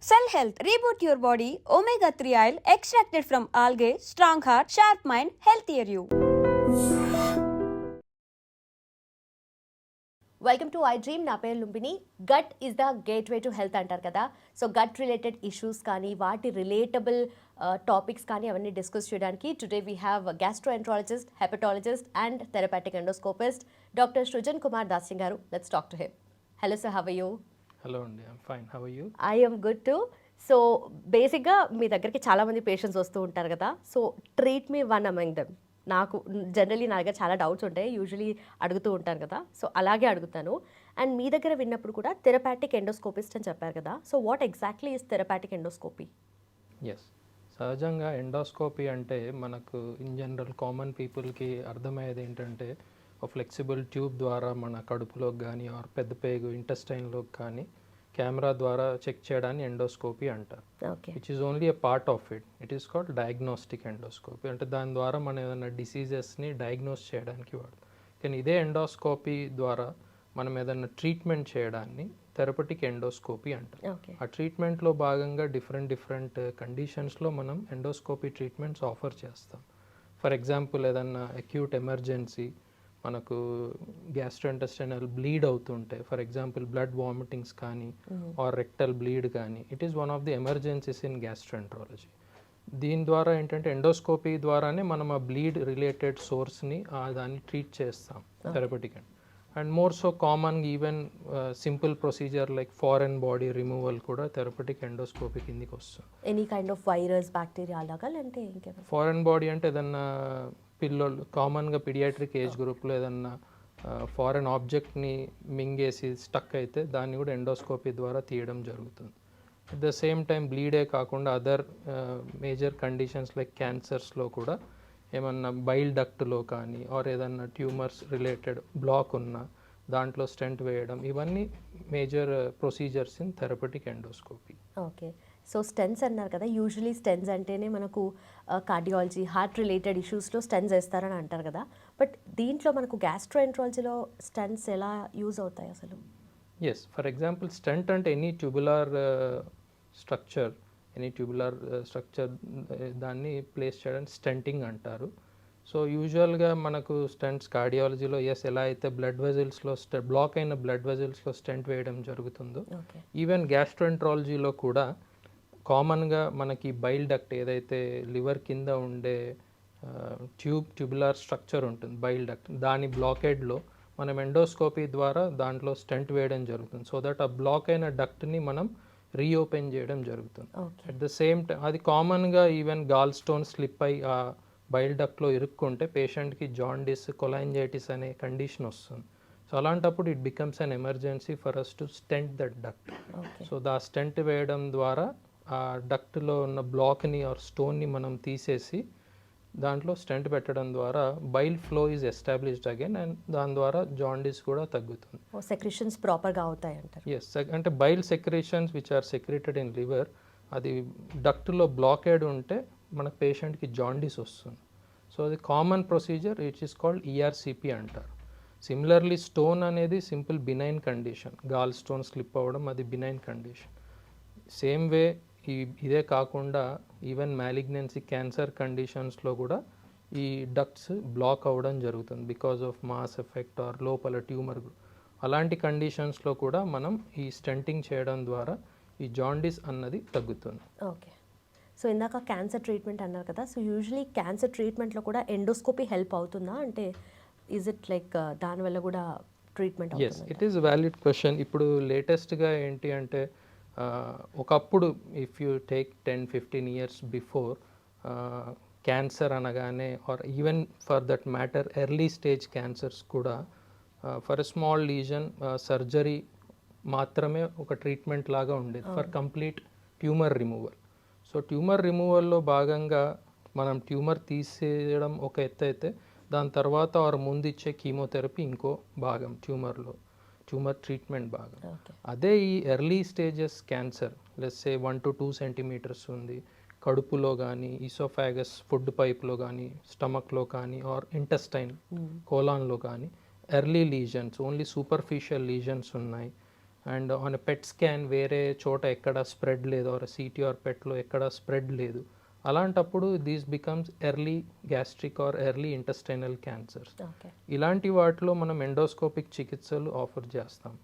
Cell Health, reboot your body, omega-3 oil extracted from algae, strong heart, sharp mind, healthier you. Welcome to iDream. నా పేరు Lumbini. Gut is the gateway to health అంటారు కదా. So gut related issues కానీ వాటి relatable topics కానీ అవన్నీ discuss చేయడానికి today we have gastroenterologist, hepatologist and therapeutic endoscopist doctor Srujan Kumar Das Singh garu. Let's talk to him. Hello sir, how are you? Hello అండి, I'm fine. How are you? I am good too. So బేసిక్గా మీ దగ్గరికి చాలామంది patients వస్తూ ఉంటారు కదా. So treat me one among them. నాకు generally నా దగ్గర చాలా డౌట్స్ ఉంటాయి, యూజువలీ అడుగుతూ ఉంటాను కదా. సో అలాగే అడుగుతాను. అండ్ మీ దగ్గర విన్నప్పుడు కూడా థెరపాటిక్ ఎండోస్కోపిస్ట్ అని చెప్పారు కదా. So what exactly is therapeutic endoscopy? Yes, సహజంగా ఎండోస్కోపీ అంటే మనకు ఇన్ జనరల్ కామన్ పీపుల్కి అర్థమయ్యేది ఏంటంటే ఒక ఫ్లెక్సిబుల్ ట్యూబ్ ద్వారా మన కడుపులోకి కానీ ఆర్ పెద్ద పేగు ఇంటెస్టైన్లోకి కానీ కెమెరా ద్వారా చెక్ చేయడాన్ని ఎండోస్కోపీ అంటారు. Which is only a part of it. It is called diagnostic endoscopy. అంటే దాని ద్వారా మనం ఏదైనా డిసీజెస్ని డయాగ్నోస్ చేయడానికి వాడతాం. కానీ ఇదే ఎండోస్కోపీ ద్వారా మనం ఏదైనా ట్రీట్మెంట్ చేయడాన్ని థెరపటిక్ ఎండోస్కోపీ అంటారు. ఆ ట్రీట్మెంట్లో భాగంగా డిఫరెంట్ కండిషన్స్లో మనం ఎండోస్కోపీ ట్రీట్మెంట్స్ ఆఫర్ చేస్తాం. ఫర్ ఎగ్జాంపుల్ ఏదన్నా అక్యూట్ ఎమర్జెన్సీ, మనకు గ్యాస్ట్రోఇంటెస్టైనల్ బ్లీడ్ అవుతుంటే, ఫర్ ఎగ్జాంపుల్ బ్లడ్ వామిటింగ్స్ కానీ ఆర్ రెక్టల్ బ్లీడ్ కానీ, it is one of the emergencies in gastroenterology. దీని ద్వారా ఏంటంటే ఎండోస్కోపీ ద్వారానే మనం ఆ బ్లీడ్ రిలేటెడ్ సోర్స్ని దాన్ని ట్రీట్ చేస్తాం therapeutic. And more so common even simple procedure like foreign body removal కూడా థెరపటిక్ ఎండోస్కోపీ కిందికి వస్తుంది. Any kind of virus, bacteria అలాగా అంటే ఫారెన్ బాడీ అంటే ఏదన్నా పిల్లలు కామన్గా పిడియాట్రిక్ ఏజ్ గ్రూప్లో ఏదన్నా ఫారెన్ ఆబ్జెక్ట్ని మింగేసి స్టక్ అయితే దాన్ని కూడా ఎండోస్కోపీ ద్వారా తీయడం జరుగుతుంది. అట్ ద సేమ్ టైం బ్లీడే కాకుండా అదర్ మేజర్ కండిషన్స్ లైక్ క్యాన్సర్స్లో కూడా ఏమన్నా బైల్ డక్ట్లో కానీ ఆర్ ఏదన్నా ట్యూమర్స్ రిలేటెడ్ బ్లాక్ ఉన్న దాంట్లో స్టెంట్ వేయడం, ఇవన్నీ major procedures in therapeutic endoscopy. Okay. So stents అన్నారు కదా, యూజువలీ స్టెన్స్ అంటేనే మనకు కార్డియాలజీ, హార్ట్ రిలేటెడ్ ఇష్యూస్లో స్టెన్స్ వేస్తారని అంటారు కదా. బట్ దీంట్లో మనకు గ్యాస్ట్రోఎంట్రాలజీలో స్టెన్స్ ఎలా యూజ్ అవుతాయి అసలు? ఎస్, ఫర్ ఎగ్జాంపుల్ స్టెంట్ అంటే ఎనీ ట్యూబులార్ స్ట్రక్చర్ దాన్ని ప్లేస్ చేయడానికి స్టెంటింగ్ అంటారు. సో యూజువల్గా మనకు స్టెంట్స్ కార్డియాలజీలో ఎలా అయితే బ్లడ్ వెజల్స్లో బ్లాక్ అయిన బ్లడ్ వెజల్స్లో స్టెంట్ వేయడం జరుగుతుందో, ఈవెన్ గ్యాస్ట్రోఎంట్రాలజీలో కూడా కామన్గా మనకి బైల్ డక్ట్ ఏదైతే లివర్ కింద ఉండే ట్యూబులార్ స్ట్రక్చర్ ఉంటుంది, బైల్ డక్ట్, దాని బ్లాకేడ్లో మనం ఎండోస్కోపీ ద్వారా దాంట్లో స్టెంట్ వేయడం జరుగుతుంది. సో దట్ ఆ బ్లాక్ అయిన డక్ట్ని మనం రీఓపెన్ చేయడం జరుగుతుంది. అట్ ద సేమ్ టైం అది కామన్గా ఈవెన్ గాల్ స్టోన్ స్లిప్ అయి ఆ బైల్ డక్ట్లో ఇరుక్కుంటే పేషెంట్కి జాండిస్, కొలాంజైటిస్ అనే కండిషన్ వస్తుంది. సో అలాంటప్పుడు it becomes an emergency for us to stent that duct. So the stent వేయడం ద్వారా ఆ డక్ట్లో ఉన్న బ్లాక్ని ఆర్ స్టోన్ని మనం తీసేసి దాంట్లో స్టెంట్ పెట్టడం ద్వారా bile flow is established again and దాని ద్వారా జాండిస్ కూడా తగ్గుతుంది. సెక్రిషన్స్ ప్రాపర్గా అవుతాయి అంటారు. ఎస్, అంటే bile secretions which are secreted in liver, అది డక్ట్లో బ్లాకేడ్ ఉంటే మన పేషెంట్కి జాండిస్ వస్తుంది. సో అది common procedure which is called ERCP అంటారు. సిమిలర్లీ స్టోన్ అనేది simple benign condition, gall stone slip అవ్వడం అది బినైన్ కండిషన్. సేమ్ వే ఇదే కాకుండా ఈవెన్ మ్యాలిగ్నెన్సీ, క్యాన్సర్ కండిషన్స్లో కూడా ఈ డక్ట్స్ బ్లాక్ అవ్వడం జరుగుతుంది because of mass effect are లోపల ట్యూమర్. అలాంటి కండిషన్స్లో కూడా మనం ఈ స్టెంటింగ్ చేయడం ద్వారా ఈ జాండిస్ అన్నది తగ్గుతుంది. ఓకే. సో ఇందాక క్యాన్సర్ ట్రీట్మెంట్ అన్నారు కదా. సో యూజువలీ క్యాన్సర్ ట్రీట్మెంట్లో కూడా ఎండోస్కోపీ హెల్ప్ అవుతుందా? అంటే ఈజ్ ఇట్ లైక్ దానివల్ల కూడా treatment? Yes, it is valid question. ఇప్పుడు లేటెస్ట్గా ఏంటి అంటే ఒకప్పుడు if you take 10-15 years before, cancer అనగానే or even for that matter early stage cancers కూడా for a small lesion surgery మాత్రమే ఒక ట్రీట్మెంట్ లాగా ఉండేది for complete tumour removal. So tumour రిమూవల్లో భాగంగా మనం ట్యూమర్ తీసేయడం ఒక ఎత్తు అయితే, దాని తర్వాత ఆర్ ముందు ఇచ్చే కీమోథెరపీ ఇంకో భాగం ట్యూమర్ ట్రీట్మెంట్ భాగం. అదే ఈ early stages cancer, let's say 1 to 2 centimeters ఉంది, కడుపులో కానీ, ఈసోఫాగస్ ఫుడ్ పైప్లో కానీ, స్టమక్లో కానీ ఆర్ ఇంటెస్టైన్ కోలాన్లో కానీ early lesions, only superficial lesions ఉన్నాయి, అండ్ ఆన్ పెట్ స్కాన్ వేరే చోట ఎక్కడ స్ప్రెడ్ లేదు, ఆర్ సిటీ ఆర్ పెట్లో ఎక్కడ స్ప్రెడ్ లేదు, అలాంటప్పుడు these becomes early gastric or early intestinal cancers. Okay. ఇలాంటి వాటిలో మనం ఎండోస్కోపిక్ చికిత్సలు ఆఫర్ చేస్తాం.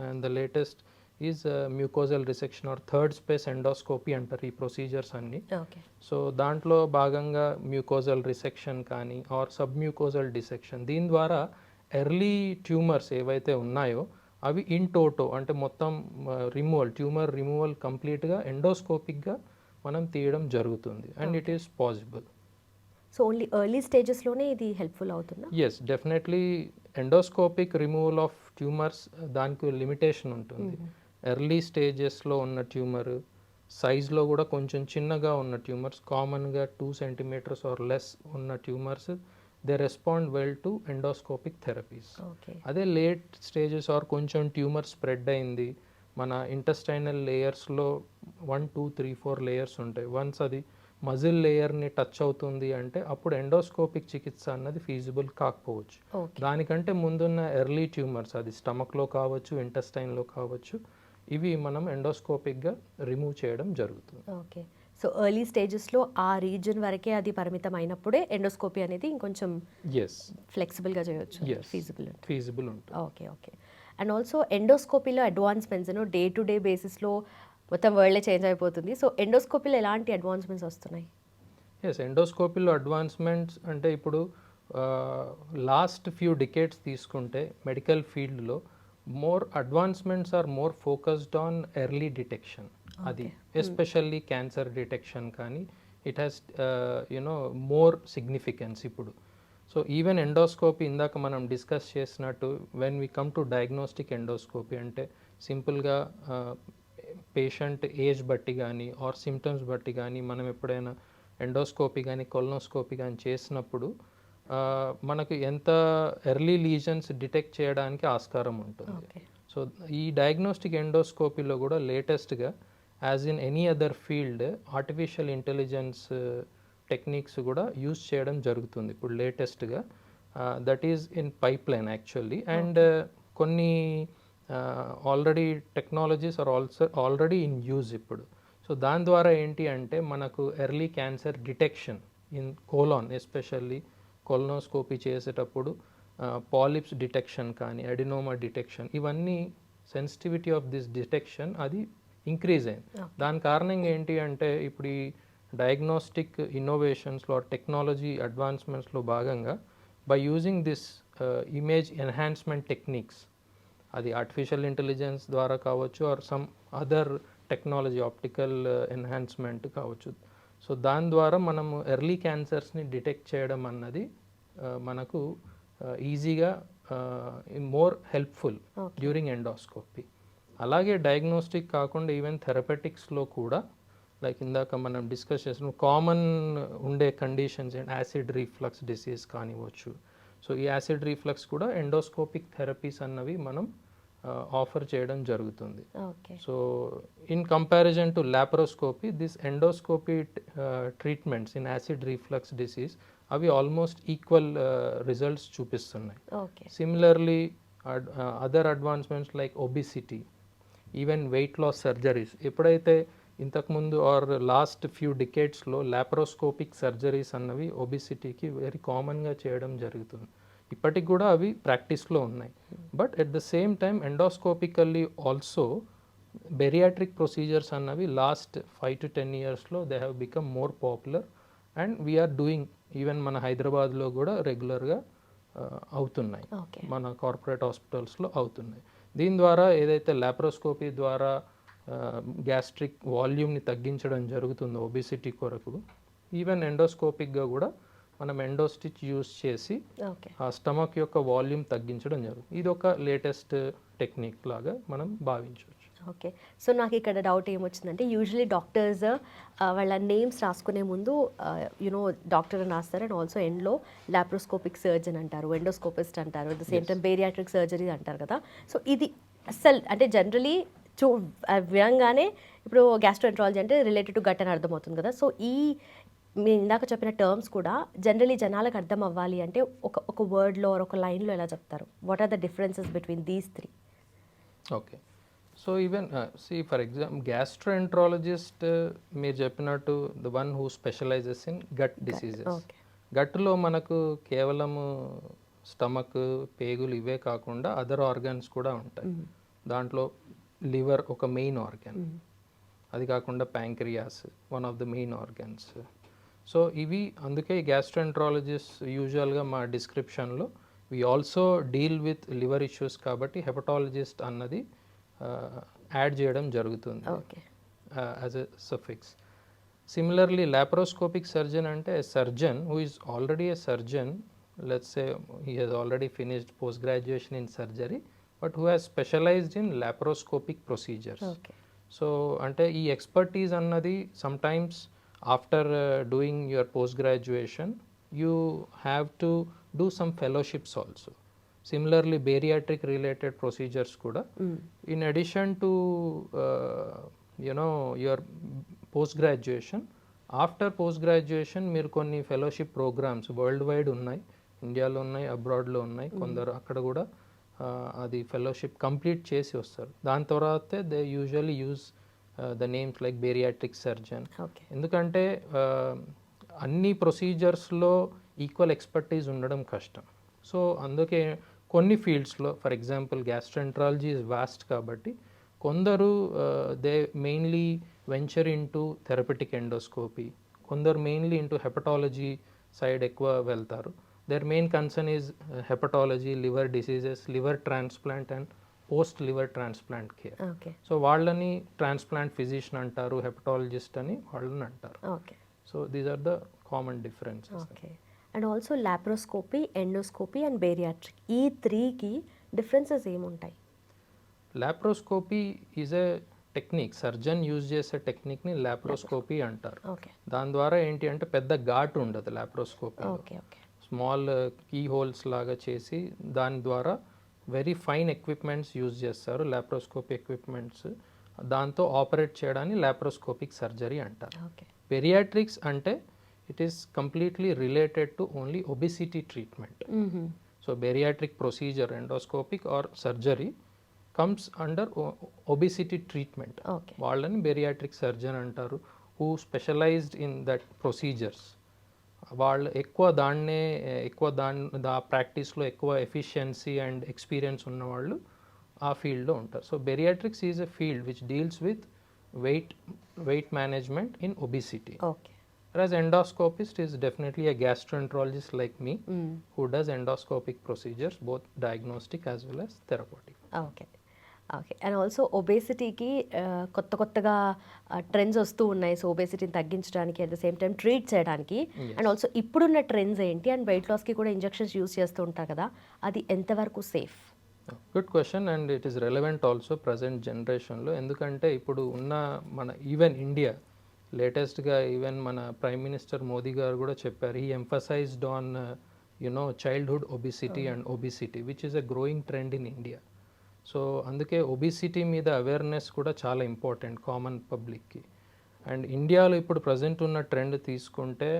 And the latest is mucosal resection or third space endoscopy అంటారు ఈ ప్రొసీజర్స్ అన్ని. ఓకే. సో దాంట్లో భాగంగా మ్యూకోజల్ రిసెక్షన్ కానీ ఆర్ సబ్ మ్యూకోజల్ డిసెక్షన్, దీని ద్వారా ఎర్లీ ట్యూమర్స్ ఏవైతే ఉన్నాయో అవి ఇన్ టోటో అంటే మొత్తం ట్యూమర్ రిమూవల్ కంప్లీట్గా ఎండోస్కోపిక్గా మనం తీయడం జరుగుతుంది. And it is possible. So only early స్టేజెస్లోనే ఇది హెల్ప్ఫుల్ అవుతుందా? Yes, definitely endoscopic removal of tumours దానికి లిమిటేషన్ ఉంటుంది. ఎర్లీ స్టేజెస్లో ఉన్న ట్యూమర్ సైజ్లో కూడా కొంచెం చిన్నగా ఉన్న ట్యూమర్స్, కామన్గా 2 centimeters ఆర్ లెస్ ఉన్న tumours, they respond well to endoscopic therapies. Okay. అదే లేట్ స్టేజెస్ ఆర్ కొంచెం ట్యూమర్ స్ప్రెడ్ అయింది, మన ఇంటెస్టైనల్ లేయర్స్లో 1, 2, 3, 4 లేయర్స్ ఉంటాయి, వన్స్ అది మజిల్ లేయర్ని టచ్ అవుతుంది అంటే అప్పుడు ఎండోస్కోపిక్ చికిత్స అన్నది ఫీజిబుల్ కాకపోవచ్చు. ఓకే. దానికంటే ముందున్న ఎర్లీ ట్యూమర్స్, అది స్టమక్లో కావచ్చు, ఇంటెస్టైన్లో కావచ్చు, ఇవి మనం ఎండోస్కోపిక్గా రిమూవ్ చేయడం జరుగుతుంది. ఓకే. సో ఎర్లీ స్టేజెస్లో ఆ రీజన్ వరకే అది పరిమితం అయినప్పుడే ఎండోస్కోపీ అనేది ఇంకొంచెం ఎస్, ఫ్లెక్సిబుల్గా చేయొచ్చు, Yes. ఫీజిబుల్ ఉంటుంది. ఓకే. ఓకే. అండ్ ఆల్సో ఎండోస్కోపీలో అడ్వాన్స్మెంట్స్ డే టు డే బేసిస్లో మొత్తం వరల్డే చేంజ్ అయిపోతుంది. సో ఎండోస్కోపీలో ఎలాంటి అడ్వాన్స్మెంట్స్ వస్తున్నాయి? ఎస్, ఎండోస్కోపీలో అడ్వాన్స్మెంట్స్ అంటే ఇప్పుడు లాస్ట్ ఫ్యూ డికేట్స్ తీసుకుంటే మెడికల్ ఫీల్డ్లో more advancements are more focused on early detection. అది ఎస్పెషల్లీ క్యాన్సర్ డిటెక్షన్ కానీ ఇట్ హ్యాస్ మోర్ సిగ్నిఫికెన్స్ ఇప్పుడు. సో ఈవెన్ ఎండోస్కోపీ ఇందాక మనం డిస్కస్ చేసినట్టు when we come to diagnostic endoscopy అంటే సింపుల్గా పేషెంట్ ఏజ్ బట్టి కానీ ఆర్ సిమ్టమ్స్ బట్టి కానీ మనం ఎప్పుడైనా ఎండోస్కోపీ కానీ కొలనోస్కోపీ కానీ చేసినప్పుడు మనకు ఎంత ఎర్లీ లీజన్స్ డిటెక్ట్ చేయడానికి ఆస్కారం ఉంటుంది. సో ఈ డయాగ్నోస్టిక్ ఎండోస్కోపీలో కూడా లేటెస్ట్గా as in any other field artificial intelligence techniques కూడా యూజ్ చేయడం జరుగుతుంది ఇప్పుడు లేటెస్ట్గా. That is in pipeline actually. And కొన్ని already technologies are already in use ఇప్పుడు. సో దాని ద్వారా ఏంటి అంటే మనకు early cancer detection in colon, especially colonoscopy చేసేటప్పుడు పాలిప్స్ డిటెక్షన్ కానీ అడినోమా డిటెక్షన్, ఇవన్నీ సెన్సిటివిటీ ఆఫ్ దిస్ డిటెక్షన్ అది ఇంక్రీజ్ అయింది. దాని కారణంగా ఏంటి అంటే ఇప్పుడు ఈ డయాగ్నోస్టిక్ ఇన్నోవేషన్స్లో టెక్నాలజీ అడ్వాన్స్మెంట్స్లో భాగంగా by using this image enhancement techniques, అది ఆర్టిఫిషియల్ ఇంటెలిజెన్స్ ద్వారా కావచ్చు or some other technology optical enhancement కావచ్చు. సో దాని ద్వారా మనము ఎర్లీ క్యాన్సర్స్ని డిటెక్ట్ చేయడం అన్నది మనకు ఈజీగా మోర్ హెల్ప్ఫుల్ డ్యూరింగ్ ఎండోస్కోపీ. అలాగే డయాగ్నోస్టిక్ కాకుండా ఈవెన్ థెరపెటిక్స్లో కూడా లైక్ ఇందాక మనం డిస్కస్ చేసిన కామన్ ఉండే conditions and acid reflux disease కానివ్వచ్చు. సో ఈ యాసిడ్ రీఫ్లక్స్ కూడా ఎండోస్కోపిక్ థెరపీస్ అన్నవి మనం ఆఫర్ చేయడం జరుగుతుంది. So in comparison to laparoscopy, this endoscopy treatments in acid reflux disease అవి ఆల్మోస్ట్ ఈక్వల్ రిజల్ట్స్ చూపిస్తున్నాయి. Similarly other advancements like obesity, even weight loss surgeries, ఎప్పుడైతే ఇంతకుముందు or last few డికేట్స్లో laparoscopic surgeries అన్నవి ఒబిసిటీకి very కామన్గా చేయడం జరుగుతుంది. ఇప్పటికి కూడా అవి ప్రాక్టీస్లో ఉన్నాయి. But at the same time endoscopically also bariatric procedures అన్నవి లాస్ట్ 5 to 10 yearsలో they have become more popular and we are doing, even మన హైదరాబాద్లో కూడా రెగ్యులర్గా అవుతున్నాయి, మన కార్పొరేట్ హాస్పిటల్స్లో అవుతున్నాయి. దీని ద్వారా ఏదైతే లాప్రోస్కోపీ ద్వారా గ్యాస్ట్రిక్ వాల్యూమ్ని తగ్గించడం జరుగుతుందో ఒబిసిటీ కొరకు, ఈవెన్ ఎండోస్కోపిక్గా కూడా మనం ఎండోస్టిచ్ యూస్ చేసి ఆ స్టమక్ యొక్క వాల్యూమ్ తగ్గించడం జరుగుతుంది. ఇది ఒక లేటెస్ట్ టెక్నిక్ లాగా మనం భావించవచ్చు. ఓకే. సో నాకు ఇక్కడ డౌట్ ఏమొచ్చిందంటే యూజువలీ డాక్టర్స్ వాళ్ళ నేమ్స్ రాసుకునే ముందు డాక్టర్ అని రాస్తారు అండ్ ఆల్సో ఎండ్లో లాప్రోస్కోపిక్ సర్జన్ అంటారు, ఎండోస్కోపిస్ట్ అంటారు, at the same time bariatric surgery అంటారు కదా. సో ఇది అసలు అంటే జనరలీ విధంగానే ఇప్పుడు గ్యాస్ట్రోఎంట్రాలజీ అంటే రిలేటెడ్ టు గట్ అని అర్థమవుతుంది కదా. సో ఈ మీరు ఇందాక చెప్పిన టర్మ్స్ కూడా జనరలీ జనాలకు అర్థం అవ్వాలి అంటే ఒక వర్డ్లో ఒక లైన్లో ఎలా చెప్తారు? What are the differences between these three? Okay. So even see for example gastroenterologist మీరు చెప్పినట్టు the one who specialises in gut diseases. Okay. గట్లో మనకు కేవలము స్టమక్, పేగులు ఇవే కాకుండా అదర్ ఆర్గన్స్ కూడా ఉంటాయి. దాంట్లో లివర్ ఒక మెయిన్ ఆర్గన్, అది కాకుండా pancreas one of the main organs. So ఇవి అందుకే గ్యాస్ట్రోఎంట్రాలజిస్ట్ యూజువల్గా మా డిస్క్రిప్షన్లో we also deal with liver issues కాబట్టి హెపటాలజిస్ట్ అన్నది యాడ్ చేయడం జరుగుతుంది as a suffix. Similarly laparoscopic surgeon అంటే surgeon who is already a surgeon, let's say he he's already finished post graduation in surgery but who has specialised in laparoscopic procedures. So అంటే ఈ expertise అన్నది sometimes after doing your post graduation you have to do some fellowships also. Similarly, bariatric related procedures kuda. In addition to your post graduation, after post graduation మీరు కొన్ని fellowship programmes world wide ఉన్నాయి, ఇండియాలో ఉన్నాయి, అబ్రాడ్లో ఉన్నాయి. కొందరు అక్కడ కూడా అది ఫెలోషిప్ కంప్లీట్ చేసి వస్తారు. దాని తర్వాతే they usually use the names like bariatric surgeon. ఎందుకంటే అన్ని ప్రొసీజర్స్లో ఈక్వల్ ఎక్స్పర్టీస్ ఉండడం కష్టం. సో అందుకే కొన్ని ఫీల్డ్స్లో for example gastroenterology is vast కాబట్టి కొందరు they mainly venture into therapeutic endoscopy, కొందరు మెయిన్లీ ఇంటూ హెపటాలజీ సైడ్ ఎక్కువ వెళ్తారు. Their main concern is hepatology, liver diseases, liver transplant and post liver transplant care. So వాళ్ళని transplant physician అంటారు, hepatologist అని వాళ్ళని అంటారు. So these are the common differences. And also laparoscopy, endoscopy and bariatric, ఈ త్రీకి differences ఏముంటాయి? Laparoscopy is a technique, surgeon use చేసే టెక్నిక్ని laparoscopy అంటారు. దాని ద్వారా ఏంటి అంటే పెద్ద ఘాటు ఉండదు లాప్రోస్కోపీ, స్మాల్ కీ హోల్స్ లాగా చేసి దాని ద్వారా వెరీ ఫైన్ ఎక్విప్మెంట్స్ యూజ్ చేస్తారు, లాప్రోస్కోపీ ఎక్విప్మెంట్స్. దాంతో ఆపరేట్ చేయడాన్ని లాప్రోస్కోపిక్ సర్జరీ అంటారు. బెరియాట్రిక్స్ అంటే it is completely related to only obesity treatment. So bariatric procedure, endoscopic or surgery comes under obesity treatment. వాళ్ళని bariatric surgeon అంటారు, who specialized in that procedures. వాళ్ళు ఎక్కువ ప్రాక్టీస్లో ఎక్కువ efficiency and experience ఉన్నవాళ్ళు ఆ ఫీల్డ్లో ఉంటారు. So bariatrics is a field which deals with weight management in obesity. Whereas endoscopist is definitely a gastroenterologist like me who does endoscopic procedures, both diagnostic as well as therapeutic. Okay. And also ఒబేసిటీకి కొత్తగా trends వస్తూ ఉన్నాయి. So ఒబేసిటీని తగ్గించడానికి at the same time treat చేయడానికి. And also ఇప్పుడున్న trends ఏంటి? And weight లాస్కి కూడా ఇంజెక్షన్స్ యూస్ చేస్తూ ఉంటారు కదా, అది ఎంతవరకు safe? Good question and it is relevant also present జనరేషన్లో. ఎందుకంటే ఇప్పుడు ఉన్న మన ఈవెన్ ఇండియా లేటెస్ట్గా ఈవెన్ మన ప్రైమ్ మినిస్టర్ మోదీ గారు కూడా చెప్పారు, he emphasised on childhood obesity and obesity which is a growing trend in India. So అందుకే ఒబిసిటీ మీద అవేర్నెస్ కూడా చాలా ఇంపార్టెంట్ కామన్ పబ్లిక్కి. అండ్ ఇండియాలో ఇప్పుడు ప్రజెంట్ ఉన్న ట్రెండ్ తీసుకుంటే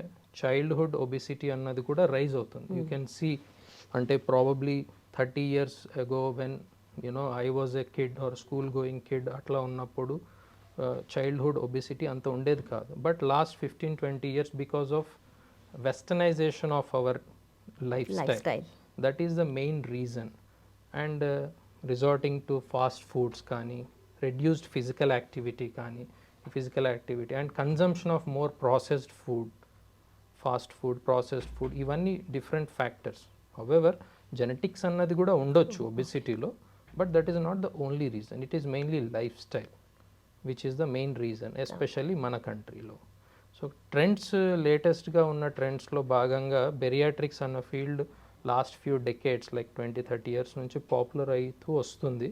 చైల్డ్హుడ్ ఒబిసిటీ అన్నది కూడా రైజ్ అవుతుంది. యూ కెన్ సీ అంటే probably 30 years ago when I was a kid or school going kid అట్లా ఉన్నప్పుడు చైల్డ్హుడ్ ఒబిసిటీ అంత ఉండేది కాదు. But last 15-20 years because of westernisation of our life style, that is the main reason. And resorting to fast foods కానీ, reduced physical activity and consumption of more processed food, fast food, processed food, ఇవన్నీ different factors. However genetics అన్నది కూడా ఉండొచ్చు ఒబిసిటీలో, but that is not the only reason. It is mainly life style which is the main reason, especially మన కంట్రీలో. So trends, లేటెస్ట్గా ఉన్న ట్రెండ్స్లో భాగంగా బెరియాట్రిక్స్ అన్న field last few decades like 20-30 years నుంచి పాపులర్ అవుతూ వస్తుంది.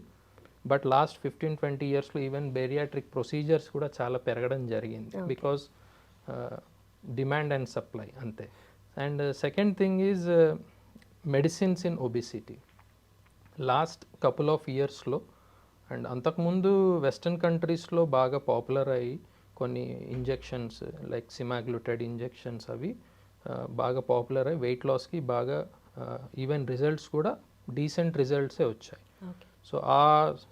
బట్ లాస్ట్ 15-20 yearsలో ఈవెన్ బెరియాట్రిక్ ప్రొసీజర్స్ కూడా చాలా పెరగడం జరిగింది బికాస్ డిమాండ్ అండ్ సప్లై అంతే. And second thing is medicines in obesity. Last couple of ఇయర్స్లో అండ్ అంతకుముందు వెస్టర్న్ కంట్రీస్లో బాగా పాపులర్ అయ్యి కొన్ని ఇంజెక్షన్స్ లైక్ సిమాగ్లూటైడ్ ఇంజెక్షన్స్ అవి బాగా పాపులర్ అయ్యి వెయిట్ లాస్కి బాగా ఈవెన్ రిజల్ట్స్ కూడా డీసెంట్ రిజల్ట్సే వచ్చాయి. సో ఆ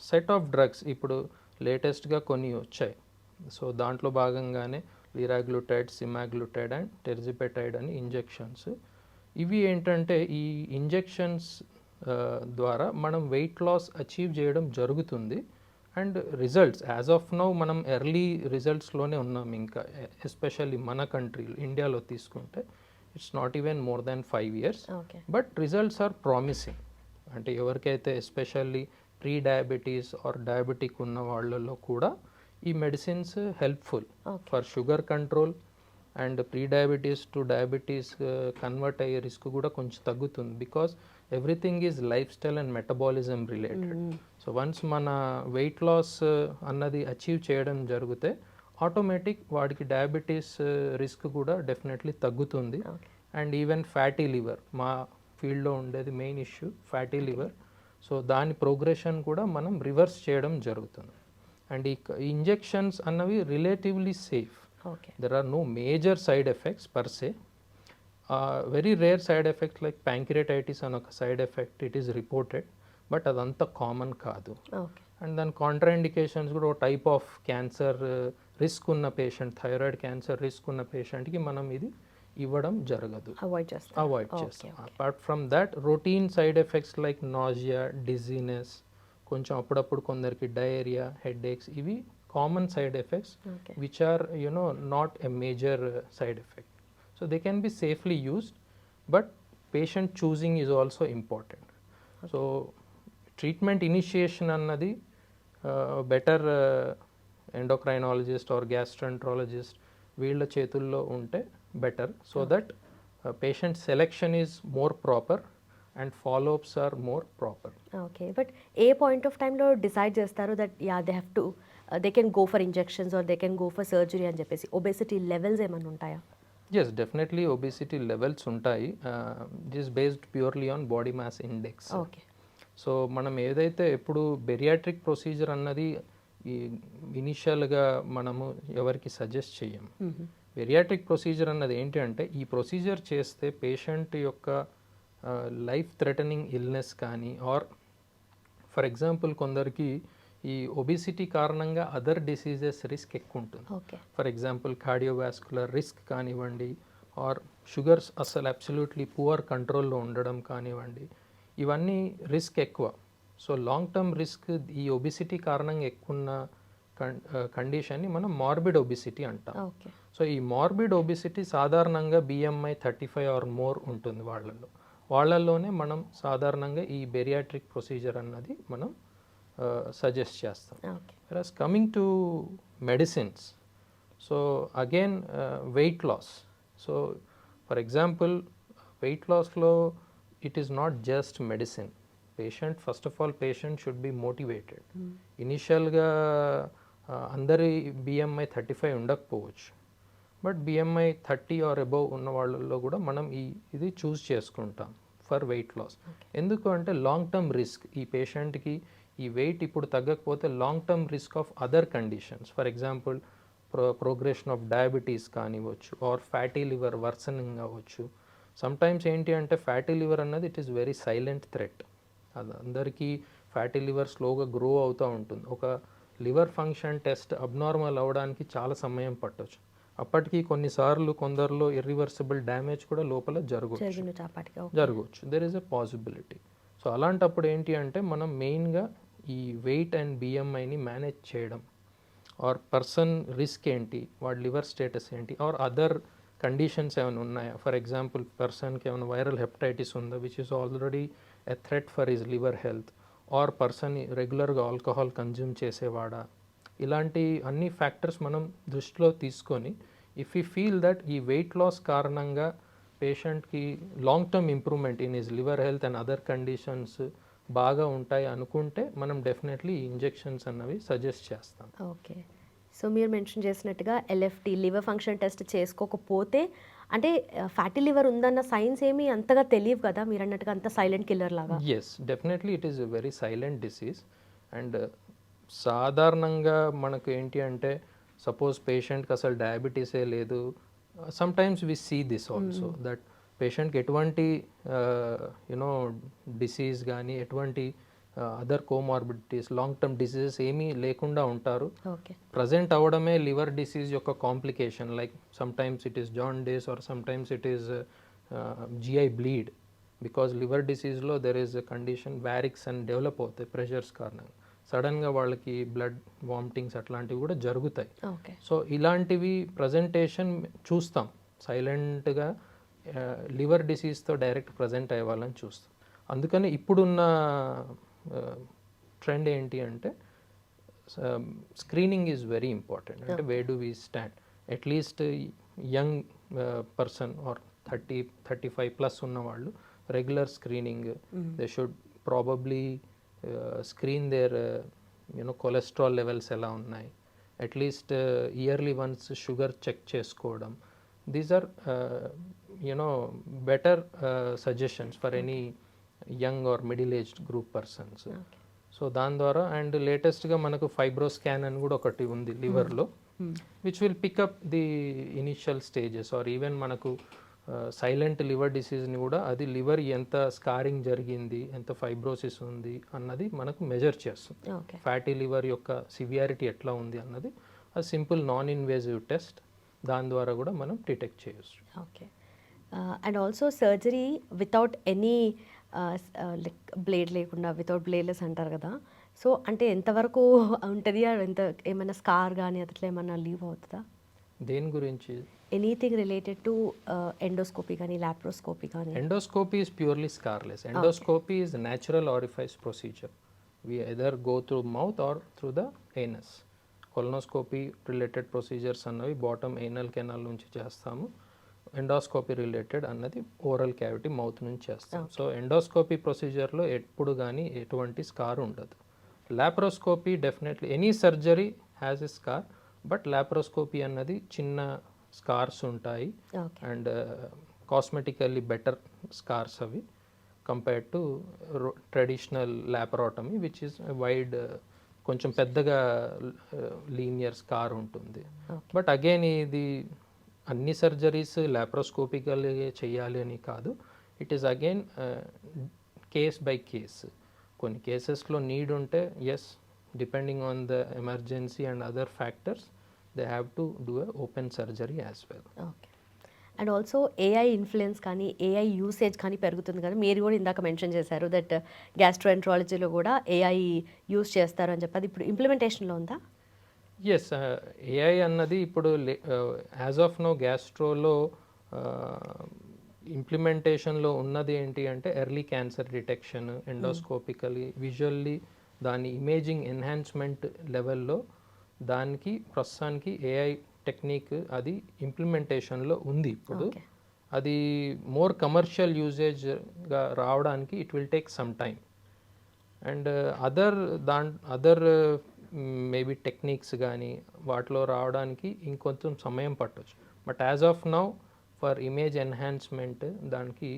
సెట్ ఆఫ్ డ్రగ్స్ ఇప్పుడు లేటెస్ట్గా కొన్ని వచ్చాయి. సో దాంట్లో భాగంగానే లిరాగ్లూటైడ్, సిమాగ్లూటైడ్ అండ్ టెర్జిపెటైడ్ అని ఇంజెక్షన్స్. ఇవి ఏంటంటే ఈ ఇంజెక్షన్స్ ద్వారా మనం వెయిట్ లాస్ అచీవ్ చేయడం జరుగుతుంది. And results as of now మనం ఎర్లీ రిజల్ట్స్లోనే ఉన్నాం. ఇంకా ఎస్పెషల్లీ మన కంట్రీలో ఇండియాలో తీసుకుంటే it's not even more than 5 years, okay. But results are promising. అంటే ఎవరికైతే especially pre diabetes or diabetic ఉన్న వాళ్ళలో కూడా ఈ medicines helpful for sugar control and pre diabetes to diabetes convert అయ్యే రిస్క్ కూడా కొంచెం తగ్గుతుంది. Because everything is lifestyle and metabolism related. So once మన వెయిట్ లాస్ అన్నది అచీవ్ చేయడం జరిగితే ఆటోమేటిక్ వాడికి డయాబెటీస్ రిస్క్ కూడా డెఫినెట్లీ తగ్గుతుంది. అండ్ ఈవెన్ ఫ్యాటీ లివర్, మా ఫీల్డ్లో ఉండేది main issue fatty liver. So దాని ప్రోగ్రెషన్ కూడా మనం రివర్స్ చేయడం జరుగుతుంది. అండ్ ఈ ఇంజెక్షన్స్ అన్నవి relatively safe. Okay. There are no major side effects per se. Very rare side effects like pancreatitis and ఒక side effect it is reported, but అదంతా common కాదు. ఓకే. అండ్ దాని కాంట్రాఇండికేషన్స్ కూడా ఒక టైప్ ఆఫ్ క్యాన్సర్ రిస్క్ ఉన్న patient, thyroid cancer risk ఉన్న పేషెంట్కి మనం ఇది ఇవ్వడం జరగదు, అవాయిడ్ చేస్తాం. అవాయిడ్ చేస్తాం. Apart from that routine side effects like nausea, dizziness, కొంచెం అప్పుడప్పుడు కొందరికి డయేరియా, హెడేక్స్, ఇవి common side effects Okay. which are not a major side effect. So they can be safely used, but patient choosing is also important. So treatment initiation annadi better endocrinologist or gastroenterologist వీళ్ళ చేతుల్లో ఉంటే better, so that patient selection is more proper and follow-ups are more proper. Okay. But a point of టైంలో decide చేస్తారు that they have to they can go for injections or they can go for surgery అని చెప్పేసి? Obesity levels ఏమైనా ఉంటాయా? Yes, definitely obesity levels ఉంటాయి. It is based purely on body mass index. Okay. So మనం ఏదైతే ఎప్పుడు bariatric procedure అన్నది ఈ ఇనిషియల్గా మనము ఎవరికి సజెస్ట్ చేయము. బెరియాట్రిక్ ప్రొసీజర్ అన్నది ఏంటి అంటే ఈ ప్రొసీజర్ చేస్తే పేషెంట్ యొక్క లైఫ్ థ్రెటనింగ్ ఇల్నెస్ కానీ ఆర్ ఫర్ ఎగ్జాంపుల్ కొందరికి ఈ ఒబిసిటీ కారణంగా అదర్ డిసీజెస్ రిస్క్ ఎక్కువ ఉంటుంది. Okay. For example cardiovascular risk కానివ్వండి, ఆర్ షుగర్స్ అసలు అబ్సల్యూట్లీ పువర్ కంట్రోల్లో ఉండడం కానివ్వండి, ఇవన్నీ రిస్క్ ఎక్కువ. సో లాంగ్ టర్మ్ రిస్క్ ఈ ఒబిసిటీ కారణంగా ఎక్కువ ఉన్న కండిషన్ని మనం మార్బిడ్ ఒబిసిటీ అంటాం. ఓకే. సో ఈ మార్బిడ్ ఒబిసిటీ సాధారణంగా BMI 35 ఆర్ మోర్ ఉంటుంది వాళ్ళల్లోనే మనం సాధారణంగా ఈ బెరియాట్రిక్ ప్రొసీజర్ అన్నది మనం సజెస్ట్ చేస్తాం. Okay. whereas coming to medicines, so again weight loss. So for example weight loss lo it is not just medicine. Patient, first of all patient should be motivated. Initial ga అందరి BMI 35 ఉండకపోవచ్చు, but BMI 30 are above ఉన్న వాళ్ళలో కూడా మనం ఇది చూస్ చేసుకుంటాం for weight loss. ఎందుకు అంటే లాంగ్ టర్మ్ రిస్క్ ఈ పేషెంట్కి ఈ వెయిట్ ఇప్పుడు తగ్గకపోతే long term risk of other conditions, for example progression of diabetes కానివ్వచ్చు ఆర్ ఫ్యాటీ లివర్ వర్సనింగ్ అవ్వచ్చు. సమ్టైమ్స్ ఏంటి అంటే ఫ్యాటీ లివర్ అన్నది it is very silent threat. అది అందరికీ ఫ్యాటీ లివర్ స్లోగా గ్రో అవుతూ ఉంటుంది. ఒక లివర్ ఫంక్షన్ టెస్ట్ అబ్నార్మల్ అవ్వడానికి చాలా సమయం పట్టవచ్చు. అప్పటికి కొన్నిసార్లు కొందరిలో ఇర్రివర్సిబుల్ డ్యామేజ్ కూడా లోపల జరగవచ్చు. There is a possibility. So అలాంటప్పుడు ఏంటి అంటే మనం మెయిన్గా ఈ వెయిట్ అండ్ BMIని మేనేజ్ చేయడం, ఆర్ పర్సన్ రిస్క్ ఏంటి, వాడి లివర్ స్టేటస్ ఏంటి, ఆర్ అదర్ కండిషన్స్ ఏమైనా ఉన్నాయా. ఫర్ ఎగ్జాంపుల్ పర్సన్కి ఏమైనా వైరల్ హెపటైటిస్ ఉందా which is already a threat for his liver health, or person రెగ్యులర్గా ఆల్కహాల్ కన్జ్యూమ్ చేసేవాడా. ఇలాంటి అన్ని ఫ్యాక్టర్స్ మనం దృష్టిలో తీసుకొని ఇఫ్ యూ ఫీల్ దట్ ఈ వెయిట్ లాస్ కారణంగా పేషెంట్కి long term improvement in his liver health and other conditions బాగా ఉంటాయి అనుకుంటే మనం డెఫినెట్లీ ఇంజెక్షన్స్ అన్నవి సజెస్ట్ చేస్తాం. ఓకే. సో మీరు మెన్షన్ చేసినట్టుగా LFT లివర్ ఫంక్షన్ టెస్ట్ చేసుకోకపోతే అంటే ఫ్యాటీ లివర్ ఉందన్న సైన్స్ ఏమీ అంతగా తెలియదు కదా, మీరు అన్నట్టుగా అంత సైలెంట్ కిల్లర్ లాగా. Yes, definitely it is very silent disease. And సాధారణంగా మనకు ఏంటి అంటే సపోజ్ పేషెంట్కి అసలు డయాబెటీసే లేదు, sometimes we see this also that పేషెంట్కి ఎటువంటి డిసీజ్ కానీ ఎటువంటి other comorbidities long term diseases ఏమీ లేకుండా ఉంటారు. ఓకే. ప్రజెంట్ అవ్వడమే లివర్ డిసీజ్ యొక్క complication. Like sometimes it is jaundice or sometimes it is GI bleed. Because liver డిసీజ్లో there is a condition varix అని డెవలప్ అవుతాయి ప్రెషర్స్ కారణంగా. సడన్గా వాళ్ళకి బ్లడ్ వామిటింగ్స్ అట్లాంటివి కూడా జరుగుతాయి. ఓకే. సో ఇలాంటివి ప్రజెంటేషన్ చూస్తాం. సైలెంట్గా లివర్ డిసీజ్తో డైరెక్ట్ ప్రజెంట్ అయ్యే వాళ్ళని చూస్తాం. అందుకని ఇప్పుడున్న ట్రెండ్ ఏంటి అంటే స్క్రీనింగ్ ఈజ్ వెరీ ఇంపార్టెంట్. అంటే where do we stand at least young person or 35+ ఉన్న వాళ్ళు regular screening, they should probably screen their cholesterol levels ఎలా ఉన్నాయి, at least yearly once sugar check చేసుకోవడం. These are better suggestions for any young or middle aged group persons. So దాని ద్వారా and లేటెస్ట్గా మనకు fibro scan అని కూడా ఒకటి ఉంది లివర్లో, which will pick up the initial stages or even మనకు సైలెంట్ లివర్ డిసీజ్ని కూడా అది లివర్ ఎంత స్కారింగ్ జరిగింది, ఎంత ఫైబ్రోసిస్ ఉంది అన్నది మనకు మెజర్ చేస్తుంది. ఫ్యాటీ లివర్ యొక్క సివియారిటీ ఎట్లా ఉంది అన్నది అది సింపుల్ నాన్ ఇన్వేజివ్ టెస్ట్, దాని ద్వారా కూడా మనం డిటెక్ట్ చేయొచ్చు. Okay. And also surgery without any like blade లేకుండా, వితౌట్ బ్లేడ్లెస్ అంటారు కదా, సో అంటే ఎంతవరకు ఉంటుంది, ఎంత ఏమైనా స్కార్ కానీ అట్లా ఏమైనా లీవ్ అవుతుందా? దేని గురించి? ఎనీథింగ్ రిలేటెడ్ టు ఎండోస్కోపీ కానీ లాప్రోస్కోపీ కానీ. Endoscopy is purely scarless. Endoscopy is a natural orifice procedure. We either go through mouth or through the anus. Colonoscopy related procedures అన్నవి బాటమ్ ఏనల్ కెనాల్ నుంచి చేస్తాము. Endoscopy related అన్నది oral cavity mouth నుంచి చేస్తాం. So endoscopy ప్రొసీజర్లో ఎప్పుడు కానీ ఎటువంటి scar ఉండదు. Laparoscopy definitely any surgery has a scar, but laparoscopy అన్నది చిన్న స్కార్స్ ఉంటాయి అండ్ కాస్మెటికల్లీ బెటర్ స్కార్స్ అవి compared to traditional laparotomy which is wide, కొంచెం పెద్దగా లీనియర్ స్కార్ ఉంటుంది. బట్ అగైన్ ఇది అన్ని సర్జరీస్ లాప్రోస్కోపికల్ చేయాలి అని కాదు, it is again case by case. కొన్ని కేసెస్లో నీడ్ ఉంటే yes, depending on the emergency and other factors they have to do a open surgery as well. Okay. And also AI influence కానీ AI usage కానీ పెరుగుతుంది కదా, మీరు కూడా ఇందాక మెన్షన్ చేశారు దట్ గ్యాస్ట్రోఎంట్రాలజీలో కూడా ఏఐ యూస్ చేస్తారు అని చెప్పి, అది ఇప్పుడు ఇంప్లిమెంటేషన్లో ఉందా? ఎస్, ఏఐ అన్నది ఇప్పుడు యాజ్ ఆఫ్ నో గ్యాస్ట్రోలో ఇంప్లిమెంటేషన్లో ఉన్నది ఏంటి అంటే ఎర్లీ క్యాన్సర్ డిటెక్షన్, ఎండోస్కోపికలీ విజువల్లీ దాని ఇమేజింగ్ ఎన్హాన్స్మెంట్ లెవెల్లో దానికి ప్రస్తుతానికి ఏఐ టెక్నిక్ అది ఇంప్లిమెంటేషన్లో ఉంది. ఇప్పుడు అది మోర్ కమర్షియల్ యూజేజ్గా రావడానికి it will take some time and other maybe techniques కానీ వాటిలో రావడానికి ఇంకొంచెం సమయం పట్టవచ్చు. But as of now for image enhancement దానికి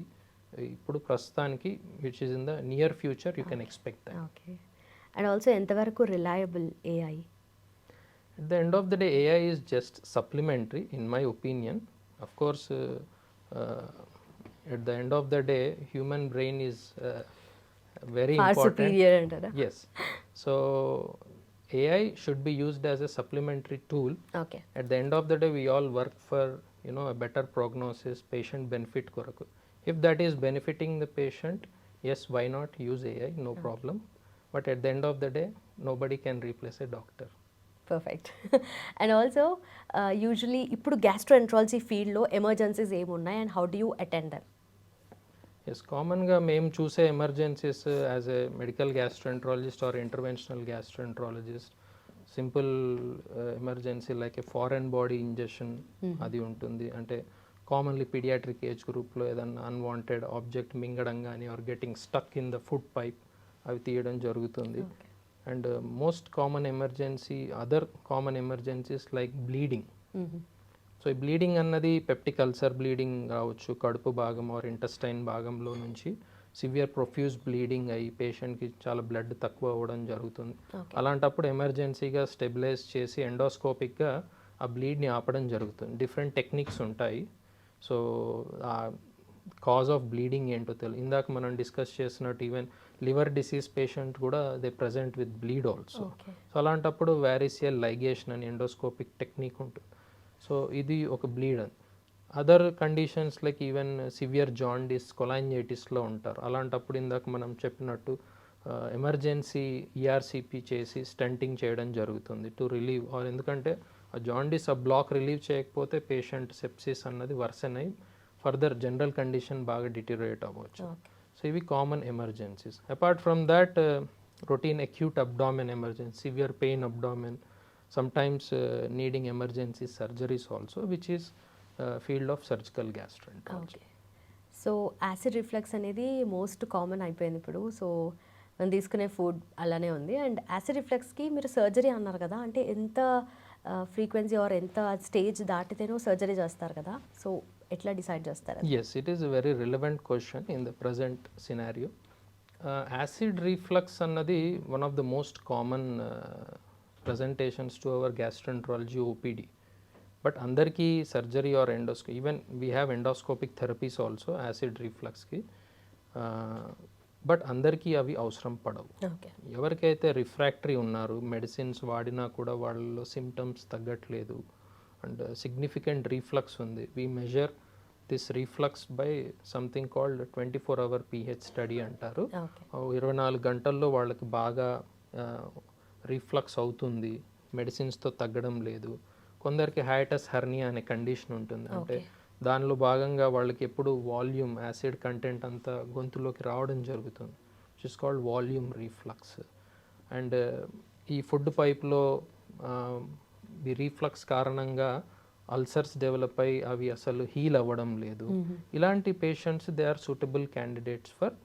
ఇప్పుడు ప్రస్తుతానికి which is in the near future you can expect that. Okay. And also ఎంతవరకు reliable AI? At the end of the day, AI is just supplementary, in my opinion. Of course, at the end of the day, human brain is very Far important. superior antara? Yes. So, AI should be used as a supplementary tool. Okay. At the end of the day, we all work for a better prognosis, patient benefit koraku. If that is benefiting the patient, yes, why not use AI? No problem. But at the end of the day, nobody can replace a doctor. Perfect. And also usually ఇప్పుడు gastroenterology ఫీల్డ్లో emergencies ఏమున్నాయి and how do you attend them? Yes, కామన్గా మేము చూసే emergencies as a medical gastroenterologist or interventional gastroenterologist, simple emergency like a foreign body injection అది ఉంటుంది. అంటే commonly paediatric age గ్రూప్లో ఏదన్నా అన్వాంటెడ్ ఆబ్జెక్ట్ మింగడం కానీ or getting stuck in the food pipe అవి తీయడం జరుగుతుంది. And most common emergency, other common emergencies like bleeding. So ఈ బ్లీడింగ్ అన్నది పెప్టిక్ అల్సర్ బ్లీడింగ్ రావచ్చు, కడుపు భాగం ఆర్ ఇంటెస్టైన్ భాగంలో నుంచి సివియర్ ప్రొఫ్యూజ్ బ్లీడింగ్ అయ్యి పేషెంట్కి చాలా బ్లడ్ తక్కువ అవ్వడం జరుగుతుంది. అలాంటప్పుడు ఎమర్జెన్సీగా స్టెబిలైజ్ చేసి ఎండోస్కోపిక్గా ఆ బ్లీడ్ని ఆపడం జరుగుతుంది. డిఫరెంట్ టెక్నిక్స్ ఉంటాయి. సో కాజ్ ఆఫ్ బ్లీడింగ్ ఏంటో తెలియదు. ఇందాక మనం డిస్కస్ చేసినట్టు ఈవెన్ లివర్ డిసీజ్ పేషెంట్ కూడా they present with bleed also. Okay. So అలాంటప్పుడు వారిసియల్ లైగేషన్ అని ఎండోస్కోపిక్ టెక్నిక్ ఉంటుంది. సో ఇది ఒక బ్లీడ్ అని. Other conditions like even severe jaundice కొలాంజైటిస్లో ఉంటారు. అలాంటప్పుడు ఇందాక మనం చెప్పినట్టు ఎమర్జెన్సీ ఈఆర్సిపి చేసి స్టంటింగ్ చేయడం జరుగుతుంది టు రిలీవ్ ఆర్, ఎందుకంటే ఆ జాండిస్ ఆ బ్లాక్ రిలీవ్ చేయకపోతే పేషెంట్ సెప్సిస్ అన్నది వర్సన్ అయ్యి ఫర్దర్ జనరల్ కండిషన్ బాగా డిటీరియేట్ అవ్వచ్చు. ఓకే. సో ఇవి common emergencies. Apart from that routine acute abdomen emergency, severe pain abdomen, sometimes needing emergency surgeries also, which is field of surgical gastroenterology. Okay. So acid reflux అనేది most common అయిపోయింది ఇప్పుడు. So మనం తీసుకునే food అలానే ఉంది. And acid రిఫ్లక్స్కి మీరు surgery అన్నారు కదా, అంటే ఎంత ఫ్రీక్వెన్సీ ఆర్ ఎంత స్టేజ్ దాటితేనో సర్జరీ చేస్తారు కదా, సో ఎట్లా డిసైడ్ చేస్తారు? Yes, it is a very relevant question in the present scenario. Acid reflux అన్నది one of the most common presentations to our gastroenterology OPD. But అందరికీ surgery or endoscopy, even we have endoscopic therapies also acid రిఫ్లక్స్కి, but అందరికీ అవి అవసరం పడవు. Okay. ఎవరికైతే refractory ఉన్నారు, medicines వాడినా కూడా వాళ్ళలో సిమ్టమ్స్ తగ్గట్లేదు అండ్ సిగ్నిఫికెంట్ రీఫ్లక్స్ ఉంది, we measure this reflux by something called 24-hour pH study అంటారు. ఓకే. 24 గంటల్లో వాళ్ళకి బాగా రీఫ్లక్స్ అవుతుంది, మెడిసిన్స్తో తగ్గడం లేదు. కొందరికి హైటస్ హెర్నియా అనే కండిషన్ ఉంటుంది, అంటే దానిలో భాగంగా వాళ్ళకి ఎప్పుడు వాల్యూమ్ యాసిడ్ కంటెంట్ అంతా గొంతులోకి రావడం జరుగుతుంది, which is called volume reflux. And ఈ ఫుడ్ పైప్లో ఈ రీఫ్లక్స్ కారణంగా అల్సర్స్ డెవలప్ అయ్యి అవి అసలు హీల్ అవ్వడం లేదు. ఇలాంటి patients they are suitable candidates for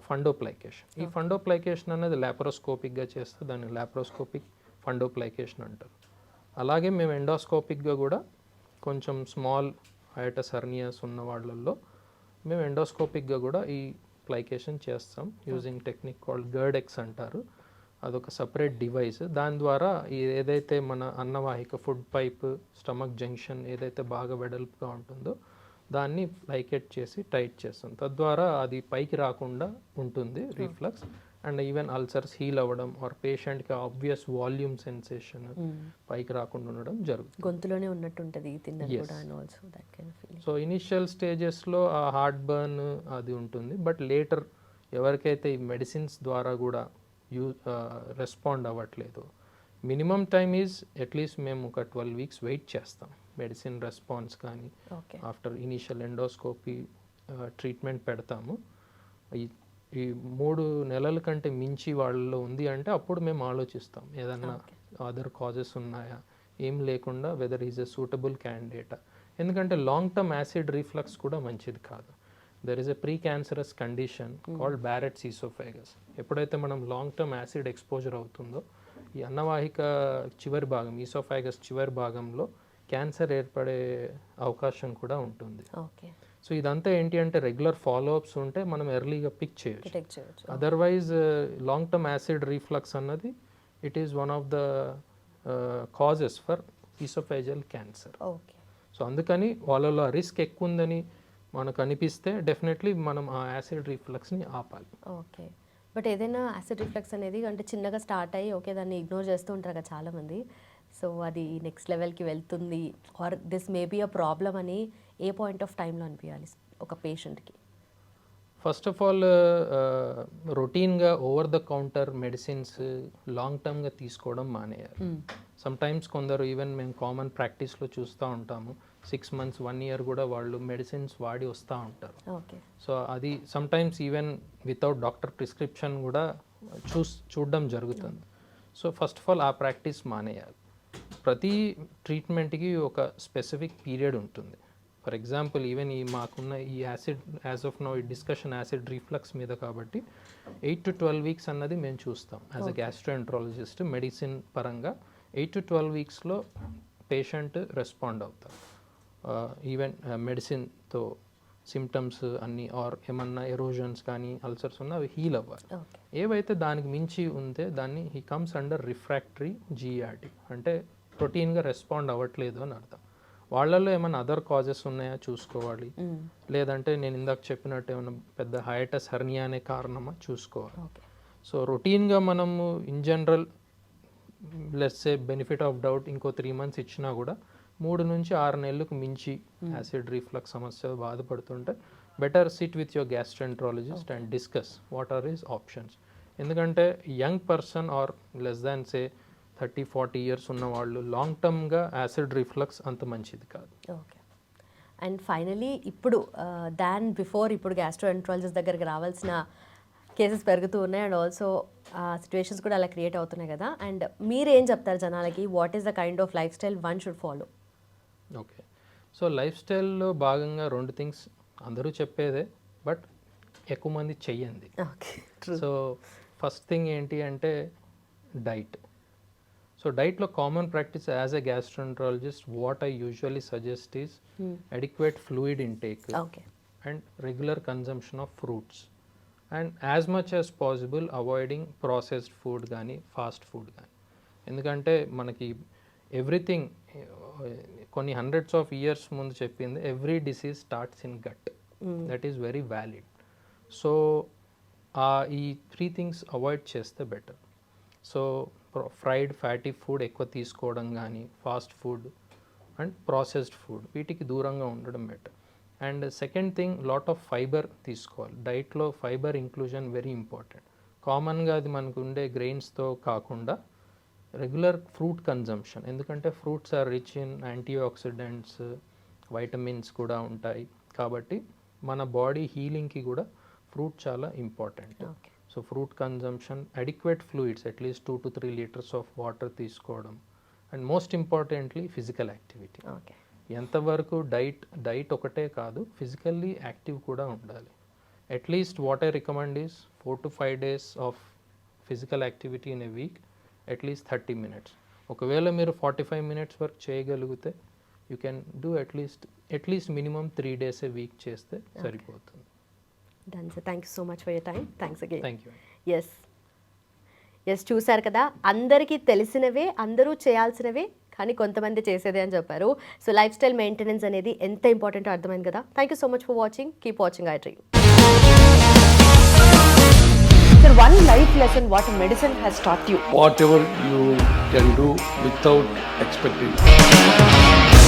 fundoplication. ఈ ఫండోప్లైకేషన్ అనేది లాప్రోస్కోపిక్గా చేస్తే దాన్ని లాప్రోస్కోపిక్ ఫండోప్లైకేషన్ అంటారు. అలాగే మేము ఎండోస్కోపిక్గా కూడా కొంచెం స్మాల్ హైటస్ హెర్నియాస్ ఉన్న వాళ్ళల్లో మేము ఎండోస్కోపిక్గా కూడా ఈ ప్లైకేషన్ చేస్తాం యూజింగ్ టెక్నిక్ కాల్డ్ గర్డెక్స్ అంటారు. అదొక సపరేట్ డివైస్. దాని ద్వారా ఏదైతే మన అన్నవాహిక ఫుడ్ పైప్ స్టమక్ జంక్షన్ ఏదైతే బాగా వెడల్పుగా ఉంటుందో దాన్ని ప్లైకేట్ చేసి టైట్ చేస్తాం. తద్వారా అది పైకి రాకుండా ఉంటుంది reflux, and even ulcers heal అవ్వడం ఆర్ పేషెంట్కి ఆబ్వియస్ వాల్యూమ్ సెన్సేషన్ పైకి రాకుండా ఉండడం జరుగుతుంది. గొంతులోనే ఉన్నట్టు ఉంటుంది తిన్నది కూడా, and also that kind of feeling. So initial స్టేజెస్లో ఆ హార్ట్ బర్న్ అది ఉంటుంది, బట్ లేటర్ ఎవరికైతే ఈ మెడిసిన్స్ ద్వారా కూడా రెస్పాండ్ అవ్వట్లేదు, మినిమం టైమ్ ఈజ్ అట్లీస్ట్ మేము ఒక 12 weeks వెయిట్ చేస్తాం మెడిసిన్ రెస్పాన్స్ కానీ. Okay. After initial endoscopy treatment పెడతాము. ఈ 3 నెలల కంటే మించి వాళ్ళలో ఉంది అంటే అప్పుడు మేము ఆలోచిస్తాం ఏదన్నా అదర్ కాజెస్ ఉన్నాయా, ఏం లేకుండా వెదర్ ఈజ్ ఎ సూటబుల్ క్యాండిడేటా. ఎందుకంటే లాంగ్ టర్మ్ యాసిడ్ రీఫ్లక్స్ కూడా మంచిది కాదు. There is a pre cancerous condition called barrettes oesophagus. ఎప్పుడైతే మనం లాంగ్ టర్మ్ యాసిడ్ ఎక్స్పోజర్ అవుతుందో ఈ అన్నవాహిక చివరి భాగం ఈసోఫాగస్ చివరి భాగంలో క్యాన్సర్ ఏర్పడే అవకాశం కూడా ఉంటుంది. ఓకే. సో ఇదంతా ఏంటి అంటే రెగ్యులర్ ఫాలోఅప్స్ ఉంటే మనం ఎర్లీగా పిక్ చేయొచ్చు. డిటెక్ట్ చేయొచ్చు. Otherwise long term acid reflux అన్నది it is one of the causes for oesophageal cancer. Okay. So అందుకని వాళ్ళలో రిస్క్ ఎక్కువ ఉందని మనకు అనిపిస్తే డెఫినెట్లీ మనం ఆ యాసిడ్ రిఫ్లక్స్ని ఆపాలి. ఓకే. బట్ ఏదైనా యాసిడ్ రిఫ్లక్స్ అనేది అంటే చిన్నగా స్టార్ట్ అయ్యి ఓకే దాన్ని ఇగ్నోర్ చేస్తూ ఉంటారు కదా చాలామంది, సో అది నెక్స్ట్ లెవెల్కి వెళ్తుంది or this may be a problem అని ఏ పాయింట్ ఆఫ్ టైంలో అనిపించాలి ఒక పేషెంట్కి? ఫస్ట్ ఆఫ్ ఆల్ రొటీన్గా over the counter medicines long టర్మ్గా తీసుకోవడం మానేయాలి. సమ్టైమ్స్ కొందరు ఈవెన్ మేము కామన్ ప్రాక్టీస్లో చూస్తూ ఉంటాము 6 months 1 year కూడా వాళ్ళు మెడిసిన్స్ వాడి వస్తూ ఉంటారు. ఓకే. సో అది sometimes even without doctor prescription కూడా చూడడం జరుగుతుంది. సో ఫస్ట్ ఆఫ్ ఆల్ ఆ ప్రాక్టీస్ మానేయాలి. ప్రతి ట్రీట్మెంట్కి ఒక స్పెసిఫిక్ పీరియడ్ ఉంటుంది. ఫర్ ఎగ్జాంపుల్ ఈవెన్ మాకున్న ఈ యాసిడ్ యాజ్ ఆఫ్ నౌ ఈ డిస్కషన్ యాసిడ్ రీఫ్లక్స్ మీద కాబట్టి 8 to 12 weeks అన్నది మేము చూస్తాం యాజ్ అ గ్యాస్ట్రోఎంట్రాలజిస్ట్. మెడిసిన్ పరంగా 8 to 12 weeksలో పేషెంట్ రెస్పాండ్ అవుతారు. ఈవెన్ మెడిసిన్తో సిమ్టమ్స్ అన్నీ ఆర్ ఏమన్నా ఎరోజన్స్ కానీ అల్సర్స్ ఉన్నా అవి హీల్ అవ్వాలి. ఏవైతే దానికి మించి ఉంటే దాన్ని he comes under refractory GRT, అంటే ప్రోటీన్గా రెస్పాండ్ అవ్వట్లేదు అని అర్థం. వాళ్ళల్లో ఏమైనా అదర్ కాజెస్ ఉన్నాయా చూసుకోవాలి, లేదంటే నేను ఇందాక చెప్పినట్టు ఏమైనా పెద్ద హైటస్ హెర్నియా అనే కారణమా చూసుకోవాలి. సో రొటీన్గా మనము in general let's say benefit of doubt ఇంకో 3 months ఇచ్చినా కూడా 3 నుంచి 6 నెలలకు మించి యాసిడ్ రిఫ్లక్స్ సమస్య బాధపడుతుంటే better sit with your gastroenterologist and discuss what are his options. ఎందుకంటే young person or less than say 30-40 years ఉన్న వాళ్ళు లాంగ్ టర్మ్గా యాసిడ్ రిఫ్లక్స్ అంత మంచిది కాదు. ఓకే. అండ్ ఫైనలీ ఇప్పుడు దాన్ బిఫోర్ ఇప్పుడు గ్యాస్ట్రోఎంట్రాలజిస్ట్ దగ్గరికి రావాల్సిన కేసెస్ పెరుగుతూ ఉన్నాయి అండ్ ఆల్సో సిచ్యువేషన్స్ కూడా అలా క్రియేట్ అవుతున్నాయి కదా. అండ్ మీరేం చెప్తారు జనాలకి, what is the kind of life style one should follow? Okay, so life స్టైల్లో భాగంగా 2 things అందరూ చెప్పేదే, బట్ ఎక్కువ మంది చెయ్యండి. ఓకే. సో ఫస్ట్ థింగ్ ఏంటి అంటే డైట్. సో డైట్లో common practice as a gastroenterologist what I usually suggest is adequate fluid intake okay. and regular consumption of fruits and as much as possible avoiding processed food కానీ fast food కానీ. ఎందుకంటే మనకి everything కొన్ని hundreds of years ముందు చెప్పింది every disease starts in gut, that is very valid. So ఈ 3 things avoid చేస్తే better. So fried fatty food ఎక్కువ తీసుకోవడం కానీ fast food and processed food వీటికి దూరంగా ఉండడం better. And second thing lot of fibre తీసుకోవాలి. డైట్లో ఫైబర్ ఇంక్లూజన్ వెరీ ఇంపార్టెంట్. కామన్గా అది మనకు ఉండే గ్రెయిన్స్తో కాకుండా రెగ్యులర్ ఫ్రూట్ కన్జంప్షన్, ఎందుకంటే fruits are rich in antioxidants, vitamins కూడా ఉంటాయి. కాబట్టి మన బాడీ హీలింగ్కి కూడా ఫ్రూట్ చాలా important. So fruit consumption, adequate fluids at least 2 to 3 liters of water తీసుకోవడం and most importantly physical activity. Okay. ఎంతవరకు డైట్ ఒకటే కాదు, ఫిజికల్లీ యాక్టివ్ కూడా ఉండాలి. At least what I recommend is 4 to 5 days of physical activity in a week, at least 30 minutes. ఒకవేళ మీరు 45 minutes వరకు చేయగలిగితే you can do at least minimum 3 days a week చేస్తే సరిపోతుంది. Done sir, thank you so much for your time. Thanks again. Thank you. Yes చూసారు కదా, అందరికీ తెలిసినవే, అందరూ చేయాల్సినవే, కానీ కొంతమంది చేసేదే అని చెప్పారు. సో లైఫ్ స్టైల్ మెయింటెనెన్స్ అనేది ఎంత ఇంపార్టెంటో అర్థమైంది కదా. Thank you so much for watching. Keep watching I dream. Sir, one life lesson what medicine has taught you. Whatever you can do without expecting.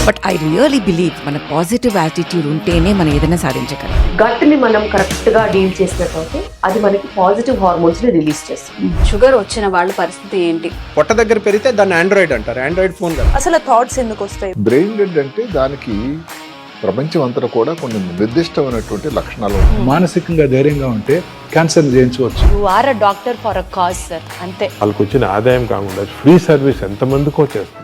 But I really believe మన positive attitude ఉంటేనే మనం ఏదైనా సాధించగలం. గట్ని మనం కరెక్ట్గా deal చేసినట్లయితే అది మనకి పాజిటివ్ హార్మోన్స్ని రిలీజ్ చేస్తుంది. షుగర్ వచ్చిన వాళ్ళ పరిస్థితి ఏంటి? పొట్ట దగ్గర పెరిగితే దాన్ని ఆండ్రాయిడ్ అంటారు, ఆండ్రాయిడ్ ఫోన్ కదా. అసలు థాట్స్ ఎందుకు వస్తాయి? బ్రెయిన్ డెడ్ అంటే దానికి ప్రపంచం అంతా కూడా కొన్ని నిర్దిష్టమైనటువంటి లక్షణాలు. మానసికంగా ధైర్యంగా ఉంటే క్యాన్సర్ జయించవచ్చు. You are a doctor for a cause sir, అంతే. వాళ్ళకి వచ్చిన ఆదాయం కాకుండా ఫ్రీ సర్వీస్ ఎంతమందికో చేస్తారు.